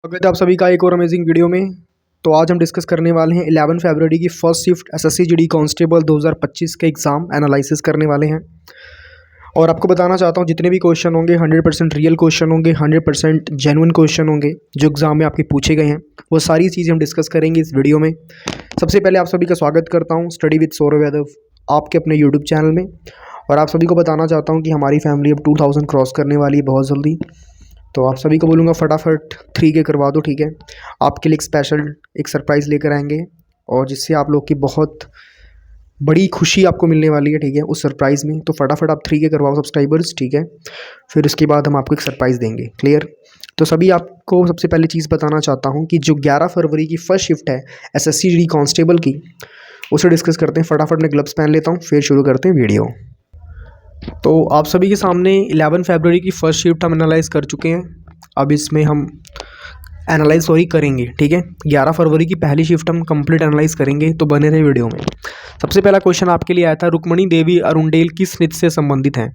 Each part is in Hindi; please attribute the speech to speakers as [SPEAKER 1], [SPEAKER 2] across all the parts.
[SPEAKER 1] स्वागत है आप सभी का एक और अमेजिंग वीडियो में। तो आज हम डिस्कस करने वाले हैं 11 फरवरी की first shift SSC GD constable 2025 के एग्ज़ाम एनालिसिस करने वाले हैं। और आपको बताना चाहता हूं जितने भी क्वेश्चन होंगे 100% रियल क्वेश्चन होंगे, 100% जेन्युइन क्वेश्चन होंगे जो एग्ज़ाम में आपके पूछे गए हैं। वो सारी चीज़ें हम डिस्कस करेंगे इस वीडियो में। सबसे पहले आप सभी का स्वागत करता हूँ स्टडी विद सौरभ यादव आपके अपने यूट्यूब चैनल में। और आप सभी को बताना चाहता हूँ कि हमारी फैमिली अब 2000 क्रॉस करने वाली है बहुत जल्दी। तो आप सभी को बोलूँगा फटाफट 3K करवा दो, ठीक है। आपके लिए एक स्पेशल एक सरप्राइज़ लेकर आएंगे और जिससे आप लोग की बहुत बड़ी खुशी आपको मिलने वाली है, ठीक है, उस सरप्राइज़ में। तो फटाफट आप 3K करवाओ सब्सक्राइबर्स, ठीक है। फिर उसके बाद हम आपको एक सरप्राइज़ देंगे, क्लियर। तो सभी आपको सबसे पहले चीज़ बताना चाहता हूँ कि जो 11 फरवरी की फर्स्ट शिफ्ट है एसएससी जीडी कांस्टेबल की, उसे डिस्कस करते हैं। फटाफट मैं ग्लव्स पहन लेता हूँ, फिर शुरू करते हैं वीडियो। तो आप सभी के सामने 11 फरवरी की फ़र्स्ट शिफ्ट हम एनालाइज़ कर चुके हैं। अब इसमें हम एनालाइज़ वही करेंगे, ठीक है। 11 फरवरी की पहली शिफ्ट हम कंप्लीट एनालाइज़ करेंगे, तो बने रहे वीडियो में। सबसे पहला क्वेश्चन आपके लिए आया था, रुक्मणी देवी अरुंडेल किस नृत्य से संबंधित हैं।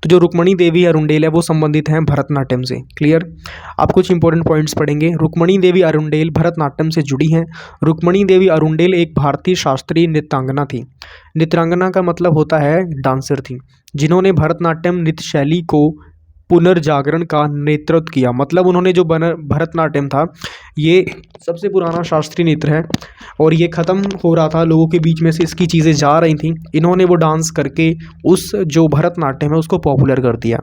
[SPEAKER 1] तो जो रुक्मणी देवी अरुंडेल है वो संबंधित हैं भरतनाट्यम से, क्लियर। आप कुछ इंपॉर्टेंट पॉइंट्स पढ़ेंगे। रुक्मणी देवी अरुंडेल भरतनाट्यम से जुड़ी हैं। रुक्मणी देवी अरुंडेल एक भारतीय शास्त्रीय नृत्यांगना थी। नृत्यांगना का मतलब होता है डांसर थी, जिन्होंने भरतनाट्यम नृत्य शैली को पुनर्जागरण का नेतृत्व किया। मतलब उन्होंने जो भरतनाट्यम था ये सबसे पुराना शास्त्रीय नृत्य है और ये ख़त्म हो रहा था, लोगों के बीच में से इसकी चीज़ें जा रही थी। इन्होंने वो डांस करके उस जो भरतनाट्यम है उसको पॉपुलर कर दिया,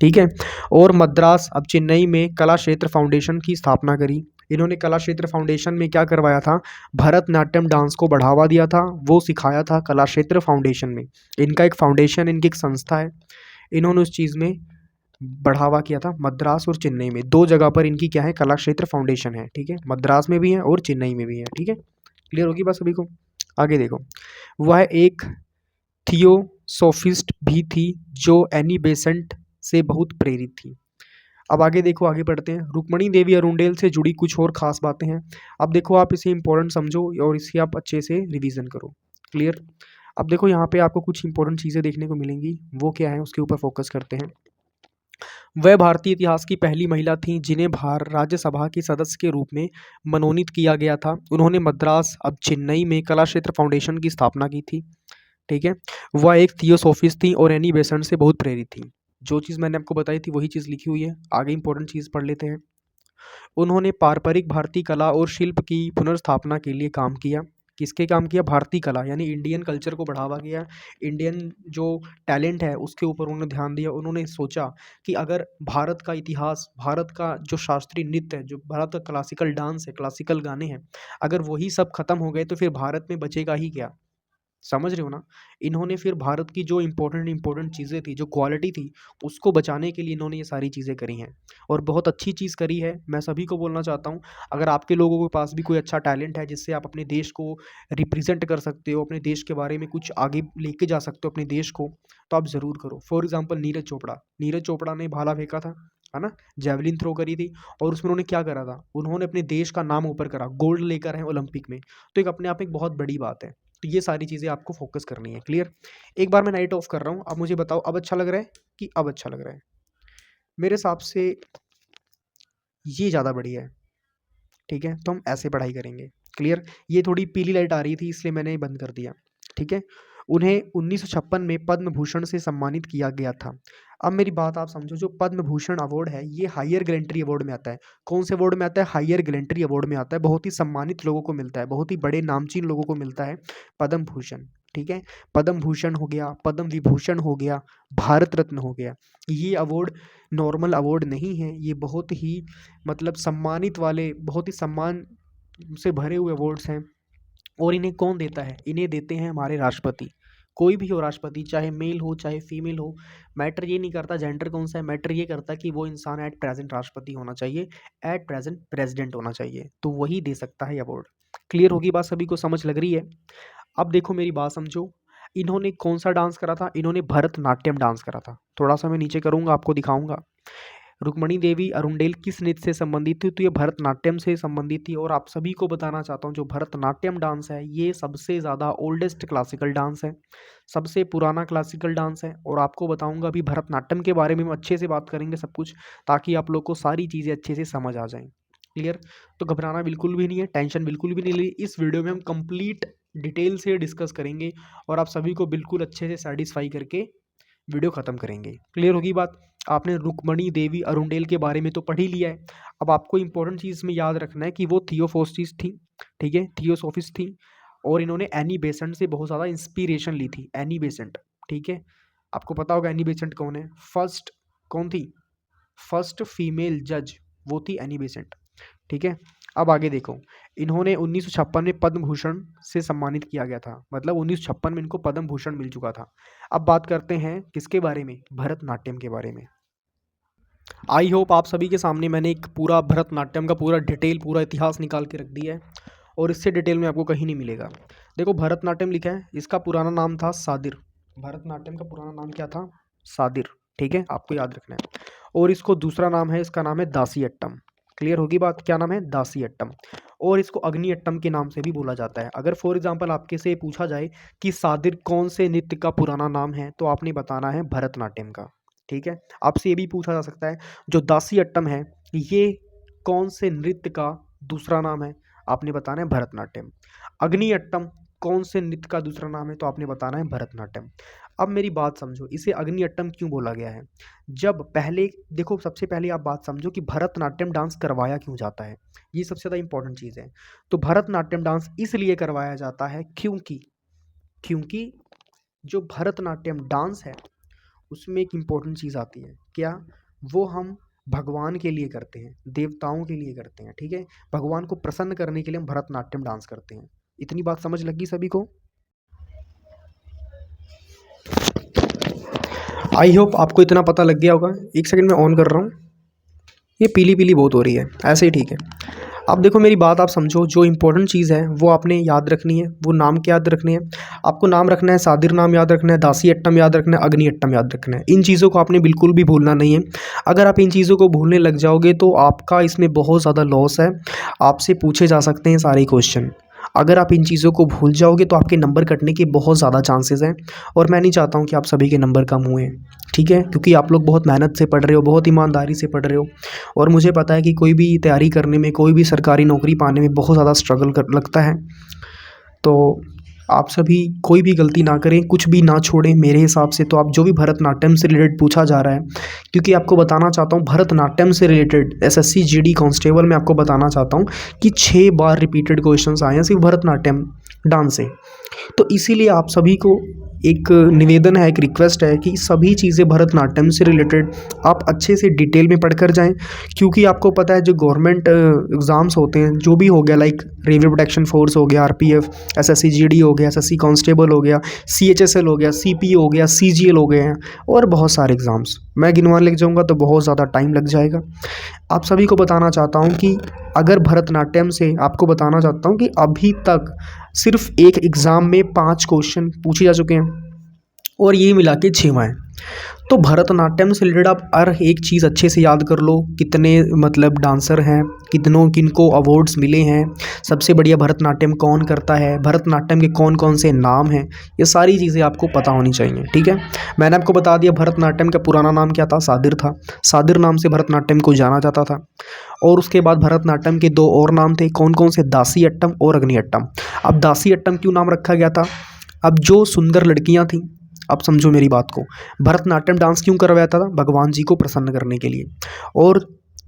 [SPEAKER 1] ठीक है। और मद्रास अब चेन्नई में कला क्षेत्र फाउंडेशन की स्थापना करी। इन्होंने कला क्षेत्र फाउंडेशन में क्या करवाया था, भरतनाट्यम डांस को बढ़ावा दिया था, वो सिखाया था कला क्षेत्र फाउंडेशन में। इनका एक फाउंडेशन, इनकी एक संस्था है, इन्होंने उस चीज़ में बढ़ावा किया था। मद्रास और चेन्नई में दो जगह पर इनकी क्या है, कला क्षेत्र फाउंडेशन है, ठीक है। मद्रास में भी है और चेन्नई में भी है, ठीक है। क्लियर होगी बात सभी को। आगे देखो, वह एक थियोसोफिस्ट भी थी जो एनी बेसेंट से बहुत प्रेरित थी। अब आगे देखो, आगे पढ़ते हैं। रुक्मणी देवी अरुंडेल से जुड़ी कुछ और खास बातें हैं। अब देखो, आप इसे इंपॉर्टेंट समझो और इसे आप अच्छे से रिवीजन करो, क्लियर। अब देखो यहाँ पे आपको कुछ इंपॉर्टेंट चीज़ें देखने को मिलेंगी, वो क्या है उसके ऊपर फोकस करते हैं। वह भारतीय इतिहास की पहली महिला थीं जिन्हें राज्यसभा की सदस्य के रूप में मनोनीत किया गया था। उन्होंने मद्रास अब चेन्नई में कला क्षेत्र फाउंडेशन की स्थापना की थी, ठीक है। वह एक थियोसोफिस्ट थी और एनी बेसेंट से बहुत प्रेरित थी। जो चीज़ मैंने आपको बताई थी वही चीज़ लिखी हुई है। आगे इंपॉर्टेंट चीज़ पढ़ लेते हैं। उन्होंने पारंपरिक भारतीय कला और शिल्प की पुनर्स्थापना के लिए काम किया। किसके काम किया, भारतीय कला यानी इंडियन कल्चर को बढ़ावा दिया। इंडियन जो टैलेंट है उसके ऊपर उन्होंने ध्यान दिया। उन्होंने सोचा कि अगर भारत का इतिहास, भारत का जो शास्त्रीय नृत्य है, जो भारत का क्लासिकल डांस है, क्लासिकल गाने हैं, अगर वही सब खत्म हो गए तो फिर भारत में बचेगा ही क्या। समझ रहे हो ना। इन्होंने फिर भारत की जो इंपॉर्टेंट चीज़ें थी, जो क्वालिटी थी, उसको बचाने के लिए इन्होंने ये सारी चीज़ें करी हैं और बहुत अच्छी चीज़ करी है। मैं सभी को बोलना चाहता हूँ, अगर आपके लोगों के पास भी कोई अच्छा टैलेंट है जिससे आप अपने देश को रिप्रेजेंट कर सकते हो, अपने देश के बारे में कुछ आगे लेके जा सकते हो अपने देश को, तो आप ज़रूर करो। फॉर एग्जाम्पल नीरज चोपड़ा ने भाला फेंका था, है ना, जेवलिन थ्रो करी थी, और उसमें उन्होंने क्या करा था, उन्होंने अपने देश का नाम ऊपर करा, गोल्ड लेकर आए ओलंपिक में। तो एक अपने आप एक बहुत बड़ी बात है। तो ये सारी चीज़ें आपको फोकस करनी है, क्लियर। एक बार मैं नाइट ऑफ कर रहा हूँ, अब मुझे बताओ अब अच्छा लग रहा है कि अब अच्छा लग रहा है। मेरे हिसाब से ये ज़्यादा बढ़िया है, ठीक है। तो हम ऐसे पढ़ाई करेंगे, क्लियर। ये थोड़ी पीली लाइट आ रही थी इसलिए मैंने ये बंद कर दिया, ठीक है। उन्हें 1956 में पद्म भूषण से सम्मानित किया गया था। अब मेरी बात आप समझो, जो पद्म भूषण अवार्ड है ये हायर गैलेंट्री अवार्ड में आता है। कौन से अवार्ड में आता है, हायर गैलेंट्री अवार्ड में आता है। बहुत ही सम्मानित लोगों को मिलता है, बहुत ही बड़े नामचीन लोगों को मिलता है पद्म भूषण, ठीक है। पद्म भूषण हो गया, पद्म विभूषण हो गया, भारत रत्न हो गया। ये अवार्ड नॉर्मल अवार्ड नहीं है, ये बहुत ही मतलब सम्मानित वाले, बहुत ही सम्मान से भरे हुए अवार्ड्स हैं। और इन्हें कौन देता है, इन्हें देते हैं हमारे राष्ट्रपति। कोई भी हो राष्ट्रपति, चाहे मेल हो चाहे फीमेल हो, मैटर ये नहीं करता जेंडर कौन सा है, मैटर ये करता है कि वो इंसान एट प्रेजेंट राष्ट्रपति होना चाहिए, एट प्रेजेंट प्रेसिडेंट होना चाहिए, तो वही दे सकता है अवार्ड। क्लियर होगी बात, सभी को समझ लग रही है। अब देखो मेरी बात समझो, इन्होंने कौन सा डांस करा था, इन्होंने भरतनाट्यम डांस करा था। थोड़ा सा मैं नीचे करूंगा, आपको दिखाऊंगा। रुक्मणी देवी अरुंडेल किस नृत्य से संबंधित थी, तो ये भरतनाट्यम से संबंधित थी। और आप सभी को बताना चाहता हूँ, जो भरतनाट्यम डांस है ये सबसे ज़्यादा ओल्डेस्ट क्लासिकल डांस है, सबसे पुराना क्लासिकल डांस है। और आपको बताऊंगा अभी भरतनाट्यम के बारे में हम अच्छे से बात करेंगे सब कुछ, ताकि आप लोग को सारी चीज़ें अच्छे से समझ आ जाएं, क्लियर। तो घबराना बिल्कुल भी नहीं है, टेंशन बिल्कुल भी नहीं ली। इस वीडियो में हम कंप्लीट डिटेल से डिस्कस करेंगे और आप सभी को बिल्कुल अच्छे से सेटिस्फाई करके वीडियो खत्म करेंगे। क्लियर होगी बात। आपने रुक्मणी देवी अरुंडेल के बारे में तो पढ़ ही लिया है। अब आपको इंपॉर्टेंट चीज़ में याद रखना है कि वो थियोफोस्टिस थी, ठीक है, थियोसोफिस्ट थी, और इन्होंने एनी बेसेंट से बहुत ज़्यादा इंस्पिरेशन ली थी। एनी बेसेंट, ठीक है, आपको पता होगा एनी बेसेंट कौन है। फर्स्ट कौन थी, फर्स्ट फीमेल जज वो थी एनी बेसेंट, ठीक है। अब आगे देखो, इन्होंने 1956 में पद्म भूषण से सम्मानित किया गया था, मतलब 1956 में इनको पद्म भूषण मिल चुका था। अब बात करते हैं किसके बारे में, भरतनाट्यम के बारे में। आई होप आप सभी के सामने मैंने एक पूरा भरतनाट्यम का पूरा डिटेल, पूरा इतिहास निकाल के रख दिया है, और इससे डिटेल में आपको कहीं नहीं मिलेगा। देखो भरतनाट्यम लिखा है, इसका पुराना नाम था सादिर। भरतनाट्यम का पुराना नाम क्या था, सादिर, ठीक है, आपको याद रखना है। और इसको दूसरा नाम है, इसका नाम है दासी अट्टम। क्लियर होगी बात, क्या नाम है, दासी अट्टम। और इसको अग्नि अट्टम के नाम से भी बोला जाता है। अगर फॉर एग्जांपल आपके से पूछा जाए कि सादिर कौन से नृत्य का पुराना नाम है, तो आपने बताना है भरतनाट्यम का, ठीक है। आपसे ये भी पूछा जा सकता है जो दासी अट्टम है ये कौन से नृत्य का दूसरा नाम है, आपने बताना है भरतनाट्यम। अग्नि अट्टम कौन से नृत्य का दूसरा नाम है, तो आपने बताना है भरतनाट्यम। अब मेरी बात समझो, इसे अग्नि अट्टम क्यों बोला गया है। जब पहले देखो, सबसे पहले आप बात समझो कि भरतनाट्यम डांस करवाया क्यों जाता है, ये सबसे ज़्यादा इंपॉर्टेंट चीज़ है। तो भरतनाट्यम डांस इसलिए करवाया जाता है क्योंकि क्योंकि जो भरतनाट्यम डांस है उसमें एक इम्पोर्टेंट चीज़ आती है, क्या, वो हम भगवान के लिए करते हैं, देवताओं के लिए करते हैं, ठीक है। भगवान को प्रसन्न करने के लिए हम भरतनाट्यम डांस करते हैं। इतनी बात समझ लगी सभी को। आई होप आपको इतना पता लग गया होगा। एक सेकंड में ऑन कर रहा हूँ, ये पीली पीली बहुत हो रही है, ऐसे ही ठीक है। अब देखो मेरी बात आप समझो, जो इंपॉर्टेंट चीज़ है वो आपने याद रखनी है। वो नाम क्या याद रखने हैं, आपको नाम रखना है, सादिर नाम याद रखना है, दासी अट्टम याद रखना है, अग्नि अट्टम याद रखना है। इन चीज़ों को आपने बिल्कुल भी भूलना नहीं है। अगर आप इन चीज़ों को भूलने लग जाओगे तो आपका इसमें बहुत ज़्यादा लॉस है। आपसे पूछे जा सकते हैं सारे क्वेश्चन। अगर आप इन चीज़ों को भूल जाओगे तो आपके नंबर कटने के बहुत ज़्यादा चांसेस हैं, और मैं नहीं चाहता हूँ कि आप सभी के नंबर कम हुए, ठीक है, क्योंकि आप लोग बहुत मेहनत से पढ़ रहे हो, बहुत ईमानदारी से पढ़ रहे हो। और मुझे पता है कि कोई भी तैयारी करने में, कोई भी सरकारी नौकरी पाने में बहुत ज़्यादा स्ट्रगल कर लगता है। तो आप सभी कोई भी गलती ना करें, कुछ भी ना छोड़ें मेरे हिसाब से। तो आप जो भी भरतनाट्यम से रिलेटेड पूछा जा रहा है, क्योंकि आपको बताना चाहता हूँ भरतनाट्यम से रिलेटेड एसएससी जीडी कांस्टेबल में आपको बताना चाहता हूँ कि 6 बार रिपीटेड क्वेश्चंस आए हैं सिर्फ भरतनाट्यम डांस से। तो इसीलिए आप सभी को एक निवेदन है, एक रिक्वेस्ट है कि सभी चीज़ें भरतनाट्यम से रिलेटेड आप अच्छे से डिटेल में पढ़कर जाएं, क्योंकि आपको पता है जो गवर्नमेंट एग्ज़ाम्स होते हैं, जो भी हो गया, लाइक रेलवे प्रोटेक्शन फोर्स हो गया, आरपीएफ, एसएससी जीडी हो गया, एसएससी कांस्टेबल हो गया, सीएचएसएल हो गया, सीपी हो गया, सीजीएल हो गए हैं, और बहुत सारे एग्ज़ाम्स मैं गिनवा ले जाऊँगा तो बहुत ज़्यादा टाइम लग जाएगा। आप सभी को बताना चाहता हूँ कि अगर भरतनाट्यम से आपको बताना चाहता हूँ कि अभी तक सिर्फ एक एग्ज़ाम में 5 क्वेश्चन पूछे जा चुके हैं, और ये मिला के 6वां है। तो भरतनाट्यम से रिलेटेड आप हर एक चीज़ अच्छे से याद कर लो, कितने मतलब डांसर हैं, कितनों किनको अवार्ड्स मिले हैं, सबसे बढ़िया भरतनाट्यम कौन करता है, भरतनाट्यम के कौन कौन से नाम हैं, ये सारी चीज़ें आपको पता होनी चाहिए, ठीक है। मैंने आपको बता दिया भरतनाट्यम का पुराना नाम क्या था, सादिर था। सादिर नाम से भरतनाट्यम को जाना जाता था। और उसके बाद भरतनाट्यम के 2 और नाम थे, कौन कौन से, दासी अट्टम और अग्नि अट्टम। अब दासी अट्टम क्यों नाम रखा गया था, अब जो सुंदर लड़कियाँ थीं, अब समझो मेरी बात को, भरतनाट्यम डांस क्यों करवाया था, भगवान जी को प्रसन्न करने के लिए। और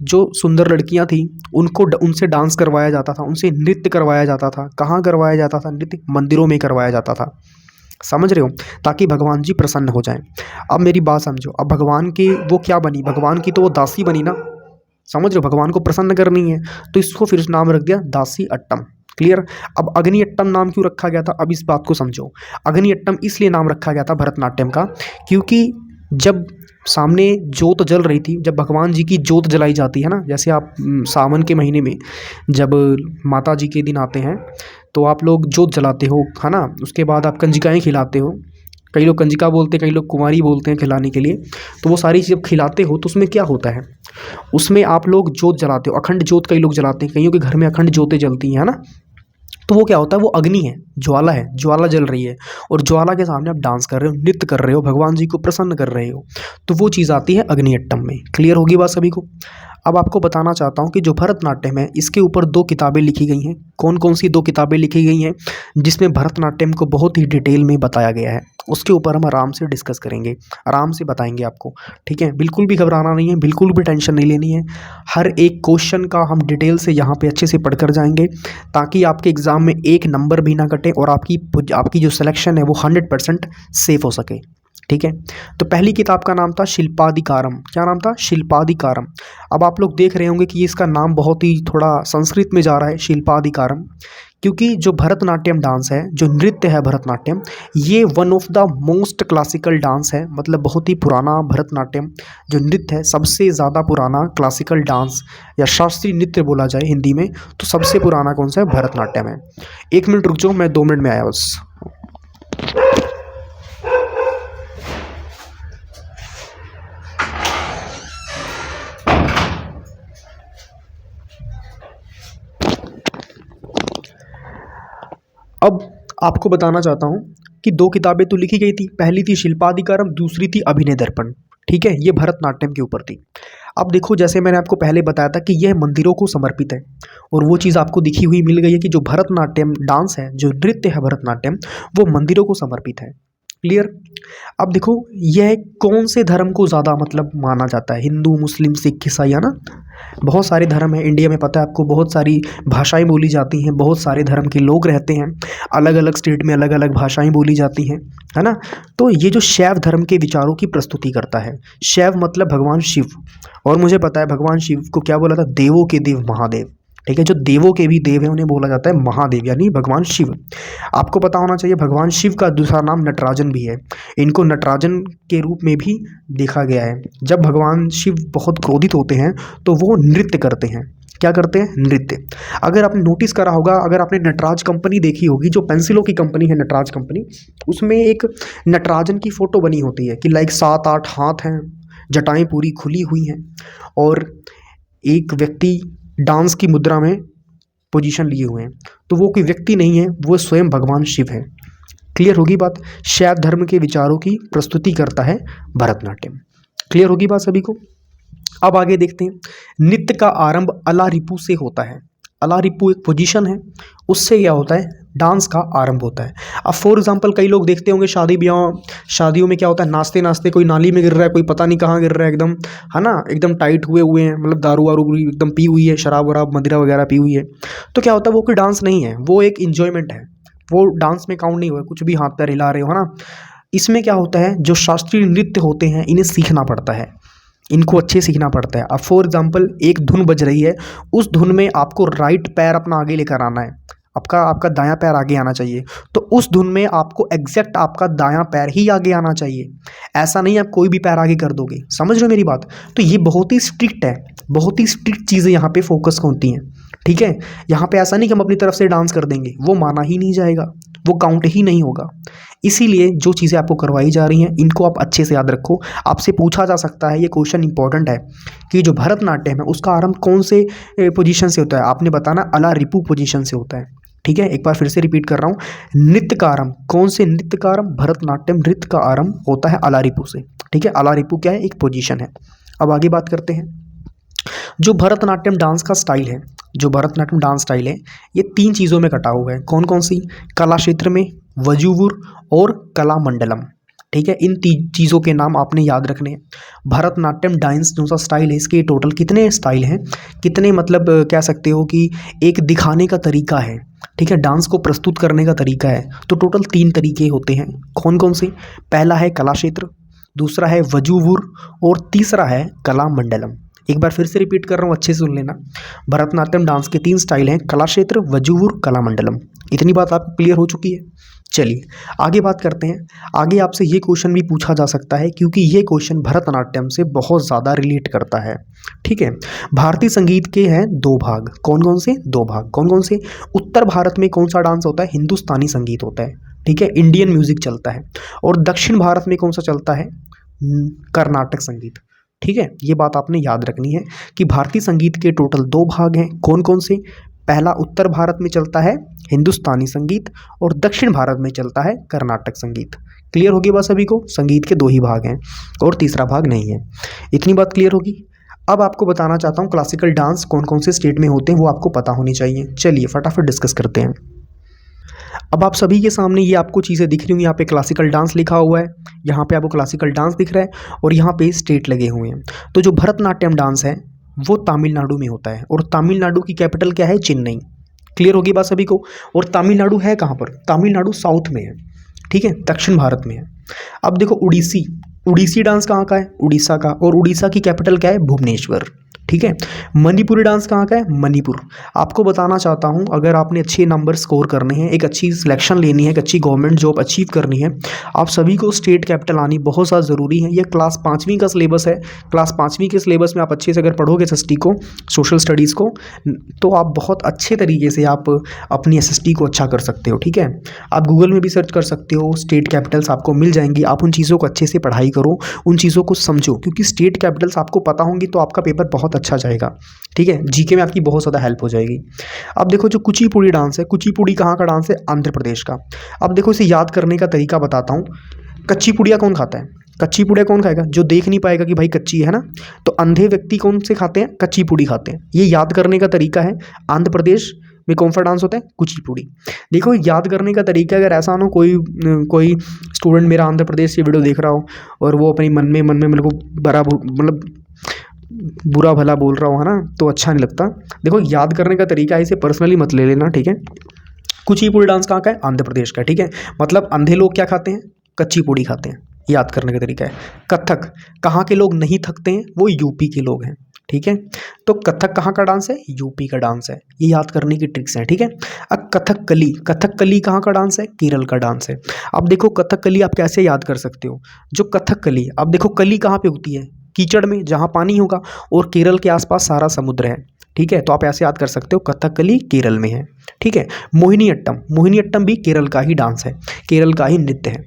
[SPEAKER 1] जो सुंदर लड़कियां थीं उनको उनसे डांस करवाया जाता था, उनसे नृत्य करवाया जाता था। कहाँ करवाया जाता था नृत्य, मंदिरों में करवाया जाता था, समझ रहे हो, ताकि भगवान जी प्रसन्न हो जाएं। अब मेरी बात समझो, अब भगवान की वो क्या बनी, भगवान की तो वो दासी बनी ना, समझ रहे हो, भगवान को प्रसन्न करनी है, तो इसको फिर नाम रख दिया दासी अट्टम। क्लियर। अब अग्नि अट्टम नाम क्यों रखा गया था, अब इस बात को समझो। अग्नि अट्टम इसलिए नाम रखा गया था भरतनाट्यम का, क्योंकि जब सामने जोत जल रही थी, जब भगवान जी की जोत जलाई जाती है ना, जैसे आप सावन के महीने में जब माता जी के दिन आते हैं तो आप लोग जोत जलाते हो, है ना, उसके बाद आप कंजिकाएँ खिलाते हो, कई लोग कंजिका बोलते हैं, कई लोग कुंवारी बोलते हैं खिलाने के लिए। तो वो सारी चीज़ जब खिलाते हो तो उसमें क्या होता है, उसमें आप लोग जोत जलाते हो, अखंड जोत कई लोग जलाते हैं, कईयों के घर में अखंड जोतें जलती हैं, है ना। तो वो क्या होता है, वो अग्नि है, ज्वाला है, ज्वाला जल रही है, और ज्वाला के सामने आप डांस कर रहे हो, नृत्य कर रहे हो, भगवान जी को प्रसन्न कर रहे हो, तो वो चीज़ आती है अग्नि अट्टम में। क्लियर होगी बात सभी को। अब आपको बताना चाहता हूँ कि जो भरतनाट्यम है इसके ऊपर 2 किताबें लिखी गई हैं। कौन कौन सी 2 किताबें लिखी गई हैं जिसमें भरतनाट्यम को बहुत ही डिटेल में बताया गया है, उसके ऊपर हम आराम से डिस्कस करेंगे, आराम से बताएंगे आपको। ठीक है, बिल्कुल भी घबराना नहीं है, बिल्कुल भी टेंशन नहीं लेनी है। हर एक क्वेश्चन का हम डिटेल से यहाँ पे अच्छे से पढ़कर जाएंगे ताकि आपके एग्ज़ाम में एक नंबर भी ना कटे और आपकी जो सिलेक्शन है वो 100% सेफ हो सके। ठीक है, तो पहली किताब का नाम था शिल्पाधिकारम। क्या नाम था? शिल्पाधिकारम। अब आप लोग देख रहे होंगे कि इसका नाम बहुत ही थोड़ा संस्कृत में जा रहा है, शिल्पाधिकारम, क्योंकि जो भरतनाट्यम डांस है, जो नृत्य है भरतनाट्यम, ये one of the most classical dance है। मतलब बहुत ही पुराना भरतनाट्यम जो नृत्य है, सबसे ज़्यादा पुराना क्लासिकल डांस या शास्त्रीय नृत्य बोला जाए हिंदी में तो सबसे पुराना कौन सा है? भरतनाट्यम है। 1 मिनट रुक जाओ, मैं 2 मिनट में आया बस। अब आपको बताना चाहता हूँ कि 2 किताबें तो लिखी गई थी, पहली थी शिल्पाधिकारम, दूसरी थी अभिनय दर्पण। ठीक है, ये भरतनाट्यम के ऊपर थी। अब देखो, जैसे मैंने आपको पहले बताया था कि यह मंदिरों को समर्पित है और वो चीज़ आपको दिखी हुई मिल गई है कि जो भरतनाट्यम डांस है, जो नृत्य है भरतनाट्यम, वो मंदिरों को समर्पित है। क्लियर? अब देखो, यह कौन से धर्म को ज़्यादा मतलब माना जाता है? हिंदू, मुस्लिम, सिख, ईसाई, है ना? बहुत सारे धर्म हैं इंडिया में, पता है आपको, बहुत सारी भाषाएं बोली जाती हैं, बहुत सारे धर्म के लोग रहते हैं, अलग अलग स्टेट में अलग अलग भाषाएं बोली जाती हैं, है ना? तो ये जो शैव धर्म के विचारों की प्रस्तुति करता है, शैव मतलब भगवान शिव, और मुझे पता है भगवान शिव को क्या बोला था? देवों के देव महादेव। ठीक है, जो देवों के भी देव हैं उन्हें बोला जाता है महादेव, यानी भगवान शिव। आपको पता होना चाहिए भगवान शिव का दूसरा नाम नटराजन भी है। इनको नटराजन के रूप में भी देखा गया है। जब भगवान शिव बहुत क्रोधित होते हैं तो वो नृत्य करते हैं। क्या करते हैं? नृत्य। अगर आपने नोटिस करा होगा, अगर आपने नटराज कंपनी देखी होगी, जो पेंसिलों की कंपनी है नटराज कंपनी, उसमें एक नटराजन की फोटो बनी होती है कि लाइक 7-8 हाथ हैं, जटाएं पूरी खुली हुई हैं और एक व्यक्ति डांस की मुद्रा में पोजीशन लिए हुए हैं। तो वो कोई व्यक्ति नहीं है, वो स्वयं भगवान शिव है। क्लियर होगी बात? शैव धर्म के विचारों की प्रस्तुति करता है भरतनाट्यम। क्लियर होगी बात सभी को? अब आगे देखते हैं। नृत्य का आरंभ अलारिपू से होता है। अलारिपू एक पोजीशन है, उससे क्या होता है? डांस का आरंभ होता है। अब फॉर एग्जांपल कई लोग देखते होंगे शादियों में क्या होता है, नाचते नाचते कोई नाली में गिर रहा है, कोई पता नहीं कहाँ गिर रहा है, एकदम, है ना, एकदम टाइट हुए हुए हैं, मतलब दारू वारू एकदम पी हुई है, शराब वराब मदिरा वगैरह पी हुई है। तो क्या होता है, वो कोई डांस नहीं है, वो एक इंजॉयमेंट है, वो डांस में काउंट नहीं हुआ, कुछ भी हाथ पैर हिला रहे हो, है ना। इसमें क्या होता है, जो शास्त्रीय नृत्य होते हैं इन्हें सीखना पड़ता है, इनको अच्छे सीखना पड़ता है। अब फॉर एग्जांपल एक धुन बज रही है, उस धुन में आपको राइट पैर अपना आगे लेकर आना है, आपका दायां पैर आगे आना चाहिए। तो उस धुन में आपको एग्जैक्ट आपका दायां पैर ही आगे आना चाहिए, ऐसा नहीं आप कोई भी पैर आगे कर दोगे। समझ रहे हो मेरी बात? तो ये बहुत ही स्ट्रिक्ट है, बहुत ही स्ट्रिक्ट चीज़ें यहाँ पे फोकस होती हैं। ठीक है, यहाँ पे ऐसा नहीं कि हम अपनी तरफ से डांस कर देंगे, वो माना ही नहीं जाएगा, वो काउंट ही नहीं होगा। इसीलिए जो चीज़ें आपको करवाई जा रही हैं इनको आप अच्छे से याद रखो। आपसे पूछा जा सकता है, ये क्वेश्चन इंपॉर्टेंट है, कि जो भरतनाट्यम है उसका आरंभ कौन से पोजीशन से होता है? आपने बताना अलारिपू पोजीशन से होता है। ठीक है, एक बार फिर से रिपीट कर रहा हूँ, नृत्य का आरंभ, कौन से नृत्य का आरंभ? भरतनाट्यम नृत्य का आरंभ होता है अलारिपू से। ठीक है, अलारिपू क्या है? एक पोजीशन है। अब आगे बात करते हैं। जो भरतनाट्यम डांस का स्टाइल है, जो भरतनाट्यम डांस स्टाइल है, ये 3 चीज़ों में कटा हुआ है। कौन कौन सी? कला क्षेत्र में, वजूवुर और कला मंडलम। ठीक है, इन 3 चीज़ों के नाम आपने याद रखने हैं। भरतनाट्यम डांस जो सा स्टाइल है, इसके टोटल कितने स्टाइल हैं, कितने मतलब कह सकते हो कि एक दिखाने का तरीका है। ठीक है, डांस को प्रस्तुत करने का तरीका है। तो टोटल 3 तरीके होते हैं। कौन कौन से? पहला है कला क्षेत्र, दूसरा है वजूवुर और तीसरा है कला मंडलम। एक बार फिर से रिपीट कर रहा हूँ, अच्छे से सुन लेना। भरतनाट्यम डांस के 3 स्टाइल हैं, कला क्षेत्र, वजूवुर, कला मंडलम। इतनी बात आपको क्लियर हो चुकी है? चलिए आगे बात करते हैं। आगे आपसे ये क्वेश्चन भी पूछा जा सकता है क्योंकि ये क्वेश्चन भरतनाट्यम से बहुत ज़्यादा रिलेट करता है। ठीक है, भारतीय संगीत के हैं 2 भाग। कौन कौन से? 2 भाग। कौन कौन से? उत्तर भारत में कौन सा डांस होता है? हिंदुस्तानी संगीत होता है। ठीक है, इंडियन म्यूजिक चलता है। और दक्षिण भारत में कौन सा चलता है? कर्नाटक संगीत। ठीक है, ये बात आपने याद रखनी है कि भारतीय संगीत के टोटल 2 भाग हैं। कौन कौन से? पहला उत्तर भारत में चलता है हिंदुस्तानी संगीत और दक्षिण भारत में चलता है कर्नाटक संगीत। क्लियर होगी बात सभी को? संगीत के 2 ही भाग हैं और तीसरा भाग नहीं है। इतनी बात क्लियर होगी? अब आपको बताना चाहता हूँ क्लासिकल डांस कौन कौन से स्टेट में होते हैं, वो आपको पता होनी चाहिए। चलिए फटाफट डिस्कस करते हैं। अब आप सभी के सामने ये आपको चीज़ें दिख रही होंगी, यहाँ पे क्लासिकल डांस लिखा हुआ है, यहाँ पे आपको क्लासिकल डांस दिख रहा है और यहाँ पे स्टेट लगे हुए हैं। तो जो भरतनाट्यम डांस है वो तमिलनाडु में होता है और तमिलनाडु की कैपिटल क्या है, चेन्नई। क्लियर होगी बात सभी को। और तमिलनाडु है कहाँ पर, तमिलनाडु साउथ में है, ठीक है, दक्षिण भारत में है। अब देखो उड़ीसी, उड़ीसी डांस कहाँ का है, उड़ीसा का, और उड़ीसा की कैपिटल क्या है, भुवनेश्वर, ठीक है। मणिपुरी डांस कहाँ का है, मणिपुर। आपको बताना चाहता हूँ अगर आपने अच्छे नंबर स्कोर करने हैं, एक अच्छी सिलेक्शन लेनी है, एक अच्छी गवर्नमेंट जॉब अचीव करनी है, आप सभी को स्टेट कैपिटल आनी बहुत ज़्यादा ज़रूरी है। ये क्लास 5वीं का सिलेबस है। क्लास 5वीं के सिलेबस में आप अच्छे से अगर पढ़ोगे एसएसटी को, सोशल स्टडीज़ को, तो आप बहुत अच्छे तरीके से आप अपनी एसएसटी को अच्छा कर सकते हो, ठीक है। आप गूगल में भी सर्च कर सकते हो, स्टेट कैपिटल्स आपको मिल जाएंगी। आप उन चीज़ों को अच्छे से पढ़ाई करो, उन चीज़ों को समझो, क्योंकि स्टेट कैपिटल्स आपको पता होंगी तो आपका पेपर बहुत अच्छा जाएगा, ठीक है। जीके में आपकी बहुत ज़्यादा हेल्प हो जाएगी। अब देखो जो कुचिपुड़ी डांस है, कुचिपुड़ी कहाँ का डांस है, आंध्र प्रदेश का। अब देखो इसे याद करने का तरीका बताता हूँ। कच्ची पुड़िया कौन खाता है, कच्ची पुड़िया कौन खाएगा, जो देख नहीं पाएगा कि भाई कच्ची है ना, तो अंधे व्यक्ति कौन से खाते हैं, कच्ची पुड़ी खाते हैं। ये याद करने का तरीका है। आंध्र प्रदेश में कौन सा डांस होता है, कुचिपुड़ी। देखो याद करने का तरीका, अगर ऐसा ना कोई स्टूडेंट मेरा आंध्र प्रदेश से वीडियो देख रहा हो और वो अपनी मन में मेरे को मतलब बुरा भला बोल रहा हो, है ना, तो अच्छा नहीं लगता। देखो याद करने का तरीका है, इसे पर्सनली मत ले लेना, ठीक है। कुचिपुड़ी डांस कहाँ का है, आंध्र प्रदेश का, ठीक है। मतलब अंधे लोग क्या खाते हैं, कच्ची पूड़ी खाते हैं, याद करने का तरीका है। कथक कहाँ के लोग नहीं थकते हैं, वो यूपी के लोग हैं, ठीक है। तो कथक कहाँ का डांस है, यूपी का डांस है। ये याद करने की ट्रिक्स हैं, ठीक है। अब कथकली, कथकली कहाँ का डांस है, केरल का डांस है। अब देखो कथकली आप कैसे याद कर सकते हो, जो कथकली, अब देखो कली कहाँ पे होती है, कीचड़ में, जहाँ पानी होगा, और केरल के आसपास सारा समुद्र है, ठीक है। तो आप ऐसे याद कर सकते हो, कथकली केरल में है, ठीक है। मोहिनीअट्टम, मोहिनीअट्टम भी केरल का ही डांस है, केरल का ही नृत्य है।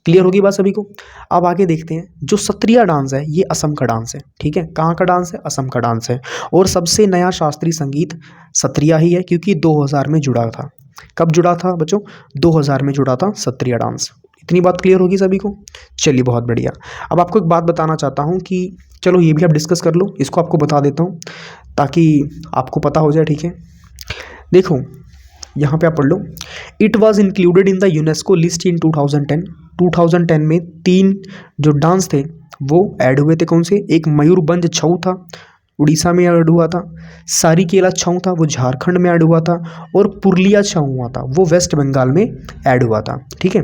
[SPEAKER 1] क्लियर होगी बात सभी को। अब आगे देखते हैं, जो सत्रिया डांस है ये असम का डांस है, ठीक है। कहाँ का डांस है, असम का डांस है। और सबसे नया शास्त्रीय संगीत सत्रिया ही है, क्योंकि 2000 में जुड़ा था। कब जुड़ा था बच्चों, 2000 में जुड़ा था सत्रिया डांस। इतनी बात क्लियर होगी सभी को। चलिए बहुत बढ़िया। अब आपको एक बात बताना चाहता हूँ कि चलो ये भी आप डिस्कस कर लो, इसको आपको बता देता हूँ ताकि आपको पता हो जाए, ठीक है। देखो यहाँ पे आप पढ़ लो, it was included in the UNESCO list in 2010। 2010 में 3 जो डांस थे वो ऐड हुए थे। कौन से, एक मयूरभंज छऊ था, उड़ीसा में ऐड हुआ था। सारीकेला छऊ था, वो झारखंड में ऐड हुआ था। और पुरुलिया छऊ हुआ था, वो वेस्ट बंगाल में ऐड हुआ था, ठीक है।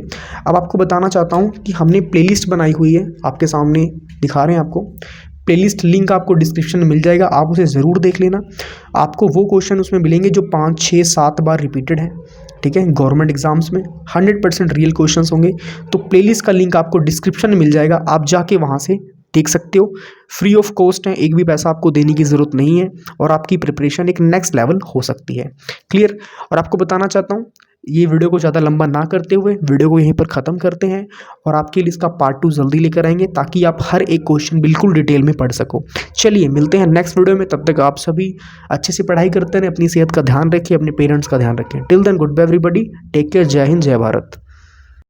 [SPEAKER 1] अब आपको बताना चाहता हूँ कि हमने प्लेलिस्ट बनाई हुई है, आपके सामने दिखा रहे हैं आपको। प्लेलिस्ट लिंक आपको डिस्क्रिप्शन में मिल जाएगा, आप उसे ज़रूर देख लेना। आपको वो क्वेश्चन उसमें मिलेंगे जो 5, 6, 7 बार रिपीटेड है, ठीक है। गवर्नमेंट एग्जाम्स में 100% रियल क्वेश्चंस होंगे। तो प्लेलिस्ट का लिंक आपको डिस्क्रिप्शन में मिल जाएगा, आप जाके वहाँ से देख सकते हो। फ्री ऑफ कॉस्ट है, एक भी पैसा आपको देने की ज़रूरत नहीं है, और आपकी प्रिपरेशन एक नेक्स्ट लेवल हो सकती है। क्लियर। और आपको बताना चाहता हूँ, ये वीडियो को ज़्यादा लंबा ना करते हुए वीडियो को यहीं पर ख़त्म करते हैं, और आपके लिए इसका पार्ट 2 जल्दी लेकर आएंगे, ताकि आप हर एक क्वेश्चन बिल्कुल डिटेल में पढ़ सको। चलिए मिलते हैं नेक्स्ट वीडियो में, तब तक आप सभी अच्छे से पढ़ाई करते रहें, अपनी सेहत का ध्यान रखें, अपने पेरेंट्स का ध्यान रखें। Till then good bye everybody, take care, जय हिंद, जय भारत।